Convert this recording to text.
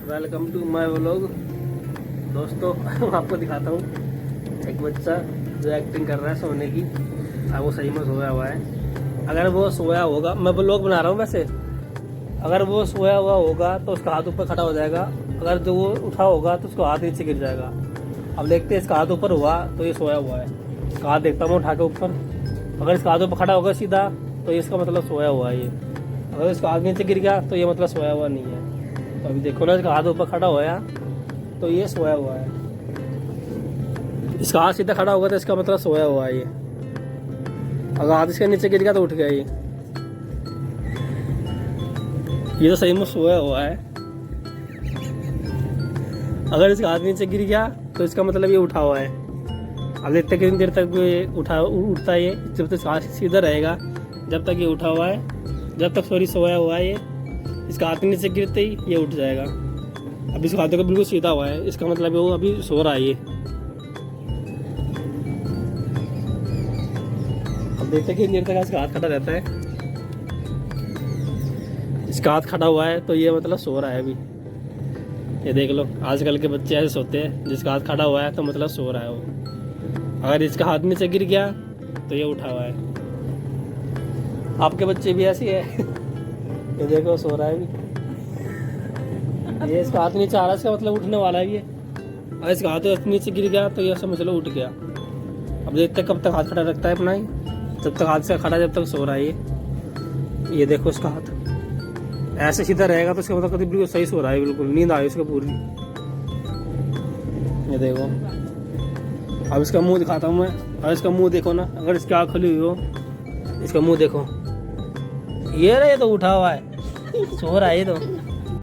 Welcome to my vlog. दोस्तों आपको दिखाता हूँ एक बच्चा जो एक्टिंग कर रहा है सोने की। वो सही में सोया हुआ है। अगर वो सोया होगा, मैं व्लॉग बना रहा हूँ वैसे, अगर वो सोया हुआ होगा तो उसका हाथ ऊपर खड़ा हो जाएगा। अगर जो वो उठा होगा तो उसका हाथ नीचे गिर जाएगा। अब देखते हैं, इसका हाथ ऊपर हुआ तो ये सोया हुआ है। इसका हाथ देखता हूँ उठा के ऊपर। अगर इसका हाथ ऊपर खड़ा होगा सीधा तो ये इसका मतलब सोया हुआ है ये। अगर इसका हाथ नीचे गिर गया तो ये मतलब सोया हुआ नहीं है। तो अभी देखो ना, इसका हाथ ऊपर खड़ा हुआ तो ये सोया हुआ है। इसका हाथ सीधा खड़ा होगा तो इसका मतलब सोया हुआ है ये। अगर हाथ इसके नीचे गिर गया तो उठ गया ये तो सही में सोया हुआ है। अगर इसका हाथ नीचे गिर गया तो इसका मतलब ये उठा हुआ है। अब देखते कितनी देर तक ये उठता है ये। जब तक हाथ सीधा रहेगा, जब तक ये उठा हुआ है, जब तक सोया हुआ है ये। इसका हाथ नीचे गिरते ही ये उठ जाएगा। अब इसका हाथ का बिल्कुल सीधा हुआ है, इसका मतलब वो अभी सो रहा है ये। अब देखते कि देर तक इसका हाथ खड़ा रहता है। इसका हाथ खड़ा हुआ है तो ये मतलब सो रहा है अभी। ये देख लो, आजकल के बच्चे ऐसे सोते हैं, जिसका हाथ खड़ा हुआ है तो मतलब सो रहा है वो। अगर इसका हाथ नीचे गिर गया तो ये उठा हुआ है। आपके बच्चे भी ऐसे है ये देखो सो रहा है अभी। ये इसका हाथ नीचे आ रहा है, इसका मतलब उठने वाला है ये। अगर इसका हाथ नीचे गिर गया तो ये समझ लो उठ गया। अब देखते कब तक हाथ खड़ा रखता है अपना ही। जब तक हाथ से खड़ा, जब तक सो रहा है ये देखो इसका हाथ ऐसे सीधा रहेगा तो इसका मतलब कभी बिल्कुल सही सो रहा है, बिल्कुल नींद आई उसको पूरी। ये देखो, अब इसका मुंह दिखाता हूँ मैं। और इसका मुंह देखो ना, अगर इसकी आँख खुली हुई हो, इसका मुंह देखो। ये रहा, ये तो उठा हुआ है, सो रहा है ये तो।